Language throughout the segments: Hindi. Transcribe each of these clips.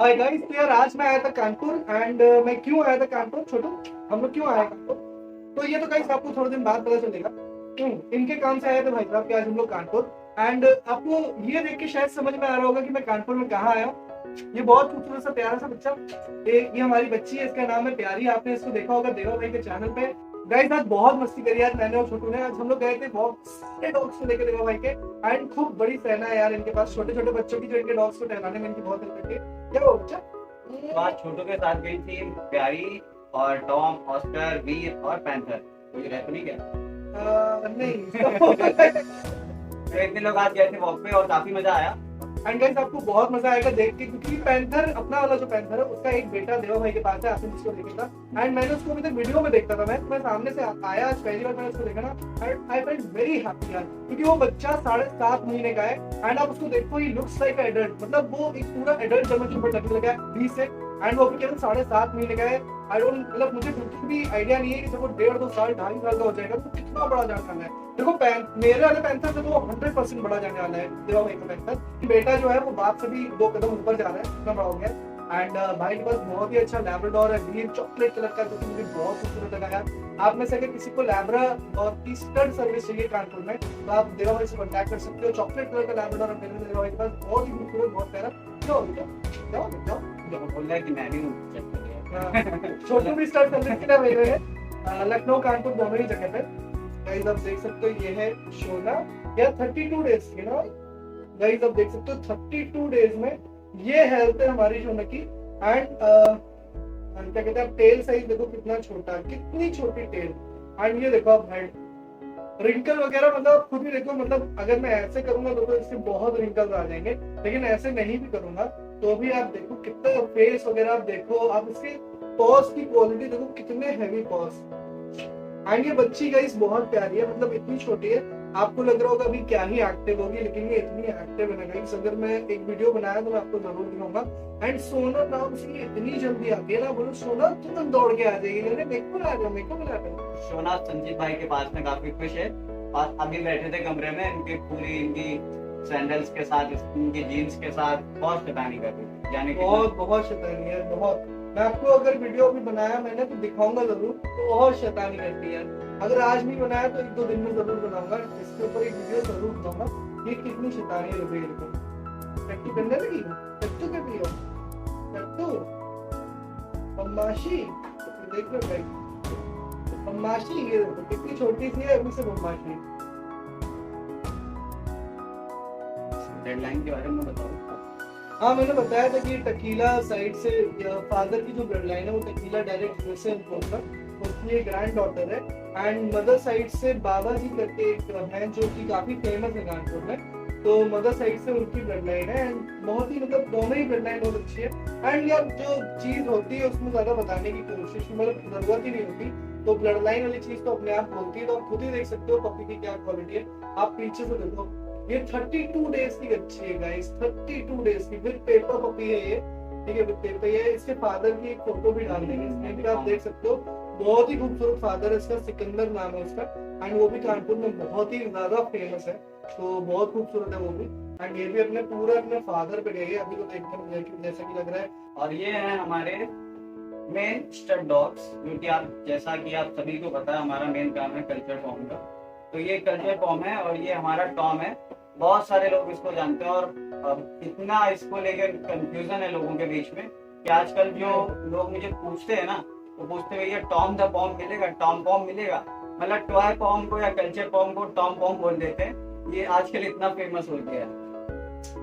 हाय गाइस, तो यार आज मैं आया था कानपुर एंड मैं क्यों आया था कानपुर छोटू, हम लोग क्यों आए कानपुर, तो ये तो गाइस आपको थोड़े दिन बाद पता चलेगा। इनके काम से आए थे भाई साहब कि आज हम लोग कानपुर एंड आपको ये देख के शायद समझ में आ रहा होगा कि मैं कानपुर में कहाँ आया हूँ। ये बहुत खूबसूरत सा प्यारा सा बच्चा, ये हमारी बच्ची है, इसका नाम है प्यारी। आपने इसको देखा होगा देवा भाई के चैनल पे। गाइस आज बहुत मस्ती करी यार मैंने और छोटू ने। आज हम लोग गए थे बहुत सारे डॉग्स को लेकर देवा भाई के एंड खूब बड़ी सेना है यार इनके पास, छोटे छोटे बच्चों की जो इनके डॉग्स को टहलाने में इनकी बहुत हेल्प करती है। क्या हुआ बच्चा? तो आज छोटू के साथ गई थी प्यारी और टॉम, ऑस्कर, वीर और पैंथर। कोई रह तो नहीं गया? नहीं। तो इतने लोग आज गए थे वॉक पे और काफी मजा आया। एंड गाइस आपको बहुत मजा आएगा देख के, क्योंकि पैंथर अपना वाला जो पैंथर है उसका एक बेटा देवा भाई के पास है, आपने जिसको देखा था। एंड मैंने उसको अभी तक वीडियो में देखता था, मैं सामने से आया आज पहली बार मैंने उसको देखा ना and I felt very happy यार, क्योंकि वो बच्चा 7.5 महीने का है एंड आप उसको देखो ही लुक्स लाइक एडल्ट, मतलब वो एक पूरा एडल्ट जब के ऊपर लगने लगा है 20 से एंड वो अभी केवल 7.5 महीने का है। आई डोंट मतलब मुझे बिल्कुल भी आइडिया नहीं है कि जब वो 1.5-2 साल 2.5 साल का हो जाएगा तो कितना बड़ा जाने वाला है। देखो मेरे वाले पैंथर से तो वो 100% बड़ा जाने वाला है देवा भाई का पैंथर। बेटा जो है वो बाप से भी 2 कदम ऊपर जा रहा है, इतना बड़ा हो गया एंड भाई के पास बहुत ही अच्छा लैब्राडोर है, वीर चॉकलेट कलर का, जो कि मुझे बहुत खूबसूरत लगा यार। आप में से अगर किसी को लैब्रा और की स्टड सर्विस चाहिए कानपुर में तो आप देवा भाई से कॉन्टैक्ट कर सकते हो। चॉकलेट कलर का लैब्राडोर है देवा भाई के पास, बहुत ही खूबसूरत, बहुत प्यारा। जब वो बोल रहा है कि मैं भी हूँ छोटू भी स्टार्ट कर देती है भाई मैंने लखनऊ कानपुर दोनों ही जगह पे। गाइस आप देख सकते हो ये है शोना यार 32 डेज की ना। गाइस आप देख सकते हो 32 डेज में ये हेल्थ है हमारी शोना की। एंड क्या कहते हैं, टेल साइज देखो कितना छोटा, कितनी छोटी टेल। एंड ये देखो आप हेड रिंकल वगैरह, मतलब खुद ही देखो, मतलब अगर मैं ऐसे करूंगा तो इससे बहुत रिंकल्स आ जाएंगे, लेकिन ऐसे नहीं भी करूंगा तो भी आप देखो कितना फेस वगैरह, आप देखो आप इसके पॉज की क्वालिटी देखो, कितने हैवी पॉज। एंड ये बच्ची गाइस बहुत प्यारी है, मतलब इतनी छोटी है, आपको लग रहा होगा अभी क्या ही एक्टिव होगी, लेकिन ये इतनी एक्टिव है ना गाइस। अगर मैं एक वीडियो बनाया तो मैं आपको जरूर दिखाऊंगा। एंड सोना नाम से ये इतनी जल्दी आती है ना, बोलो सोना तुरंत दौड़ के आ जाएगी, अरे मेरे को मिला दो। सोना संजीत भाई के पास में काफी खुश है और अभी बैठे थे कमरे में, इनकी पूरी इनकी सैंडल्स के साथ, इनकी जीन्स के साथ बहुत शैतानी कर रही थी, यानी बहुत शैतानी है बहुत। मैं आपको अगर वीडियो भी बनाया मैंने तो दिखाऊंगा जरूर, तो बहुत शैतानी करती है। अगर आज नहीं बनाया तो 1-2 दिन में जरूर बनाऊंगा, इसके ऊपर एक वीडियो जरूर बनाऊंगा ये कितनी शैतानी है। टट्टू करने लगी, टट्टू कर रही हो, टट्टू बदमाशी देख लो भाई, बदमाशी ये देखो कितनी छोटी सी है, अभी से बदमाशी। डेडलाइन के बारे में बताओ। हाँ मैंने बताया था कि टकीला साइड से फादर की जो ब्लड लाइन है वो टकीला डायरेक्ट से होकर उसकी एक ग्रैंड डॉटर है। एंड मदर साइड से बाबा जी करके एक है जो कि काफी फेमस है कानपुर में, तो मदर साइड से उनकी ब्लड लाइन है एंड बहुत ही, मतलब दोनों ही ब्लड लाइन बहुत अच्छी है। एंड यार जो चीज होती है उसमें ज्यादा बताने की कोशिश मतलब जरूरत ही नहीं होती, तो ब्लड लाइन वाली चीज तो अपने आप बोलती है, तो आप खुद ही देख सकते हो पपी की क्या क्वालिटी है। आप पीछे से देखो, ये 32 डेज की बच्ची है गाइस, 32 डेज की विद पेपर पपी है ये, ठीक है, विद पेपर। ये इसके फादर की एक फोटो भी डाल देंगे इसमें भी, आप देख सकते हो बहुत ही खूबसूरत फादर है इसका, सिकंदर नाम है उसका। एंड वो भी कानपुर में बहुत ही ज्यादा फेमस है, तो बहुत खूबसूरत है वो भी। एंड ये भी अपने फादर पे गई है, अभी तो देखने में जैसा कि लग रहा है। और ये है हमारे मेन स्टड डॉग्स, जो कि आप जैसा कि आप सभी को पता है हमारा मेन काम है कल्चर फॉर्म का, तो ये कल्चर फॉर्म है और ये हमारा टॉम है। बहुत सारे लोग इसको जानते हैं और इतना इसको लेकर कंफ्यूजन है लोगों के बीच में कि आजकल जो लोग मुझे पूछते हैं ना, तो पूछते हैं ये टॉम द पॉम मिलेगा, टॉम पॉम मिलेगा, मतलब टॉय पॉम को या कल्चर पॉम को टॉम पॉम बोल देते हैं। ये आजकल इतना फेमस हो गया है।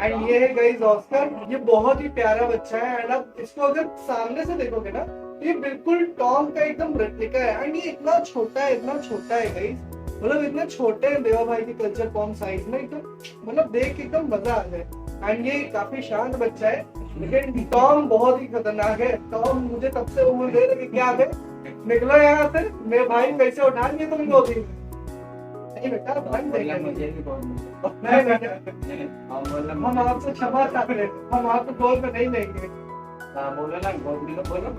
एंड ये है गाइस ऑस्कर, ये बहुत ही प्यारा बच्चा है। एंड आप इसको अगर सामने से देखोगे ना ये बिल्कुल टॉम का एकदम रेप्लिका है। एंड ये इतना छोटा है गाइस, मतलब इतने छोटे हैं देवा भाई के कल्चर फॉर्म साइज में, एकदम मतलब देख के एकदम मजा आ जाए। एंड ये काफी शांत बच्चा है, लेकिन टॉम बहुत ही खतरनाक है। टॉम मुझे तब से उम्र दे रहे क्या है, निकलो यहाँ से, मेरे भाई कैसे उठा लिए तुम 2 दिन। नहीं बेटा बंद हम आपसे क्षमा चाहते हैं, हम आपको गोद में नहीं लेंगे। बोलो ना, बोलो।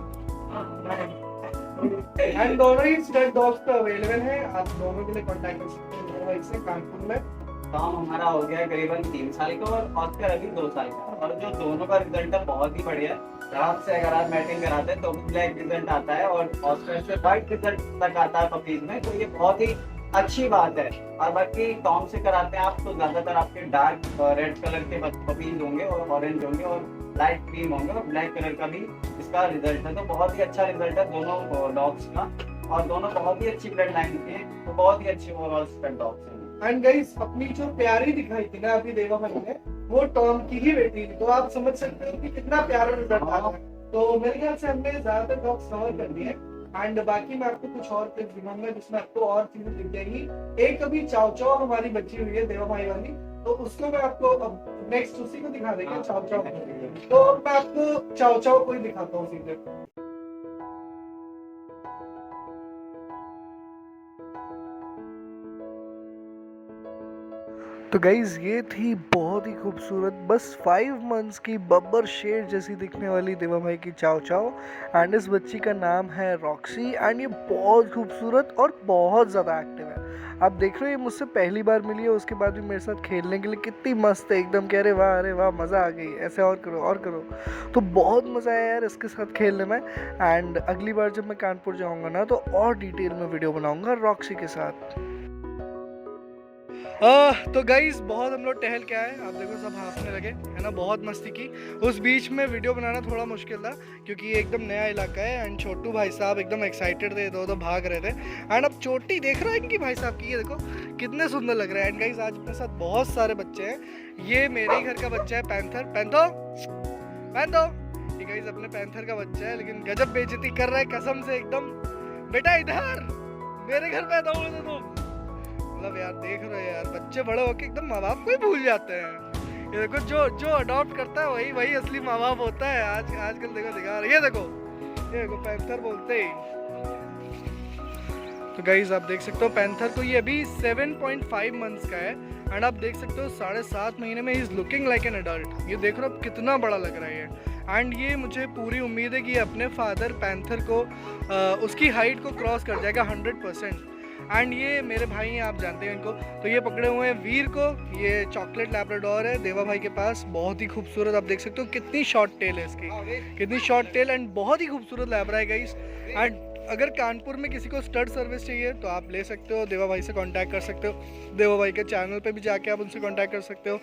एंड दोनों ही स्टड डॉग्स पे अवेलेबल है, आप दोनों के लिए कांटेक्ट कर सकते हैं दोनों इससे कानपुर में। टॉम हमारा हो गया करीबन 3 साल का और ऑस्कर अभी 2 साल का, और जो दोनों का रिजल्ट है बहुत ही बढ़िया है। रात से अगर आप मैटिंग कराते हैं तो भी ब्लैक रिजल्ट आता है और ऑस्कर से व्हाइट रिजल्ट तक आता है पपीज में, तो ये बहुत ही अच्छी बात है। और बाकी टॉम से कराते हैं आप तो ज्यादातर आपके डार्क रेड कलर के पपीज होंगे और ऑरेंज होंगे और लाइट क्रीम होंगे और ब्लैक कलर का भी इसका रिजल्ट है। तो बहुत ही अच्छा रिजल्ट है दोनों डॉग्स का, और दोनों बहुत ही अच्छी ब्लड लाइन के हैं, तो बहुत ही अच्छे ओवरऑल स्पेट डॉग्स हैं। एंड गाइस अपनी जो प्यारी दिखाई थी ना अभी देवा भाई ने, वो टॉम की ही बेटी थी, तो आप समझ सकते हो कि कितना प्यारा रिजल्ट आ रहा है। तो मेरे ख्याल से हमने ज्यादातर डॉग्स कवर कर दिए एंड बाकी मैं आपको कुछ और टिप्स दिखाऊंगा जिसमें आपको और चीजें दिख जाएंगी। एक अभी चाव चाव हमारी बची हुई है देवा भाई वाली, तो उसको मैं आपको अब नेक्स्ट उसी को दिखा देंगे चाव चाव। तो मैं आपको चाव चाव को ही दिखाता हूँ सीधे। तो गाइज ये थी बहुत ही खूबसूरत बस 5 मंथ्स की बब्बर शेर जैसी दिखने वाली देवा भाई की चाव चाव, एंड इस बच्ची का नाम है रॉक्सी, एंड ये बहुत खूबसूरत और बहुत ज़्यादा एक्टिव है। आप देख रहे हो ये मुझसे पहली बार मिली है, उसके बाद भी मेरे साथ खेलने के लिए कितनी मस्त है एकदम, कह रहे वाह अरे वाह मज़ा आ गई, ऐसे और करो और करो। तो बहुत मज़ा आया यार इसके साथ खेलने में, एंड अगली बार जब मैं कानपुर जाऊँगा ना तो और डिटेल में वीडियो बनाऊँगा रॉक्सी के साथ। तो गाइज बहुत हम लोग टहल के आए, आप देखो सब हाँफने लगे है ना, बहुत मस्ती की। उस बीच में वीडियो बनाना थोड़ा मुश्किल था क्योंकि ये एकदम नया इलाका है, एंड छोटू भाई साहब एकदम एक्साइटेड थे, इधर उधर भाग रहे थे। एंड अब चोटी देख रहा है इनकी भाई साहब की, ये देखो कितने सुंदर लग रहे हैं। एंड गाइज आज अपने साथ बहुत सारे बच्चे हैं, ये मेरे ही घर का बच्चा है पैंथर, पैंथो पैंथो, ये गाइज अपने पैंथर का बच्चा है, लेकिन गजब बेइज्जती कर रहा है कसम से एकदम। बेटा इधर मेरे घर पैदा हुए थे तुम, मतलब यार देख रहे हो यार बच्चे बड़े होके एकदम माँ बाप को ही भूल जाते हैं। ये देखो जो अडॉप्ट करता है वही असली माँ बाप होता है। आजकल देखो दिखा रहे, ये देखो पैंथर बोलते ही। तो गाइज आप देख सकते हो पैंथर को ये अभी 7.5 मंथ्स का है, एंड आप देख सकते हो 7.5 महीने में he is looking like an adult. ये देख रहे हो कितना बड़ा लग रहा है, एंड ये मुझे पूरी उम्मीद है कि अपने फादर पैंथर को उसकी हाइट को क्रॉस कर जाएगा 100%। एंड ये मेरे भाई हैं, आप जानते हैं इनको, तो ये पकड़े हुए हैं वीर को, ये चॉकलेट लैब्राडोर है देवा भाई के पास, बहुत ही खूबसूरत। आप देख सकते हो कितनी शॉर्ट टेल है इसकी, कितनी शॉर्ट टेल, एंड बहुत ही खूबसूरत लैब्रा है गाइस। एंड अगर कानपुर में किसी को स्टड सर्विस चाहिए तो आप ले सकते हो, देवा भाई से कांटेक्ट कर सकते हो, देवा भाई के चैनल पे भी जाके आप उनसे कांटेक्ट कर सकते हो।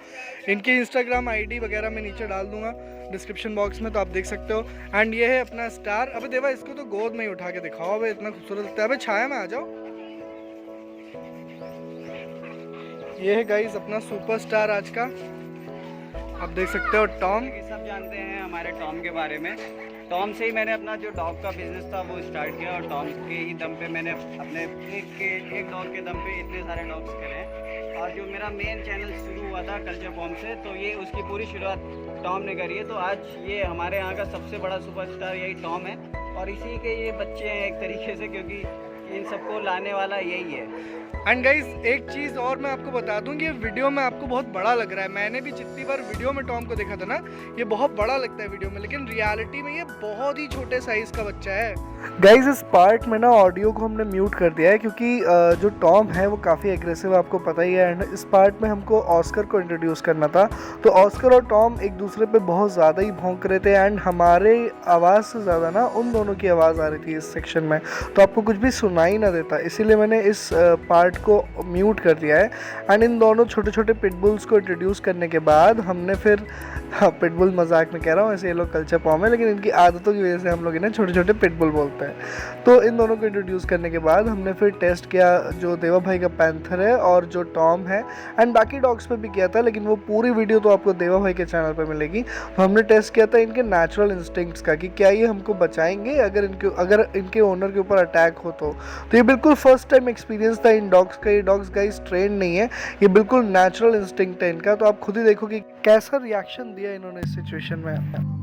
इनकी इंस्टाग्राम आईडी वगैरह मैं नीचे डाल दूंगा डिस्क्रिप्शन बॉक्स में, तो आप देख सकते हो। एंड ये है अपना स्टार। अबे देवा इसको तो गोद में ही उठा के दिखाओ, अबे इतना खूबसूरत लगता है। अबे छाया में आ जाओ। ये है गाइस अपना सुपरस्टार आज का, आप देख सकते हो टॉम। सब जानते हैं हमारे टॉम के बारे में, टॉम से ही मैंने अपना जो डॉग का बिजनेस था वो स्टार्ट किया, और टॉम के ही दम पे मैंने अपने एक डॉग के दम पे इतने सारे डॉग्स करे हैं। और जो मेरा मेन चैनल शुरू हुआ था कल्चर फॉर्म से, तो ये उसकी पूरी शुरुआत टॉम ने करी है। तो आज ये हमारे यहाँ का सबसे बड़ा सुपरस्टार यही टॉम है, और इसी के ये बच्चे हैं एक तरीके से, क्योंकि इन सबको लाने वाला यही है। एंड गाइस एक चीज़ और मैं आपको बता दूं कि वीडियो में आपको बहुत बड़ा लग रहा है, मैंने भी जितनी बार वीडियो में टॉम को देखा था ना ये बहुत बड़ा लगता है वीडियो में, लेकिन रियलिटी में ये बहुत ही छोटे साइज का बच्चा है। गाइस इस पार्ट में ना ऑडियो को हमने म्यूट कर दिया है क्योंकि जो टॉम है वो काफ़ी एग्रेसिव है, आपको पता ही है। एंड इस पार्ट में हमको ऑस्कर को इंट्रोड्यूस करना था, तो ऑस्कर और टॉम एक दूसरे पे बहुत ज़्यादा ही भौंक रहे थे, एंड हमारे आवाज़ से ज़्यादा ना उन दोनों की आवाज़ आ रही थी इस सेक्शन में, तो आपको कुछ भी सुनाई ना देता, इसीलिए मैंने इस पार्ट को म्यूट कर दिया है। एंड इन दोनों छोटे छोटे पिटबुल्स को इंट्रोड्यूस करने के बाद हमने फिर, हाँ पिटबुल मजाक में कह रहा हूँ, ऐसे ये लोग कल्चर पॉम है, लेकिन इनकी आदतों की वजह से हम लोग इन्हें छोटे छोटे पिटबुल बोलते हैं। तो इन दोनों को इंट्रोड्यूस करने के बाद हमने फिर टेस्ट किया जो देवा भाई का पैंथर है और जो टॉम है, एंड बाकी डॉग्स पे भी किया था, लेकिन वो पूरी वीडियो तो आपको देवा भाई के चैनल पर मिलेगी। तो हमने टेस्ट किया था इनके नेचुरल इंस्टिंक्ट्स का कि क्या ये हमको बचाएंगे अगर इनके ओनर के ऊपर अटैक हो तो ये बिल्कुल फर्स्ट टाइम एक्सपीरियंस था इन डॉग्स का। ये डॉग्स गाइस ट्रेन नहीं है, ये बिल्कुल नेचुरल इंस्टिंक्ट है इनका, तो आप खुद ही देखो कि कैसा रिएक्शन दिया इन्होंने इस सिचुएशन में।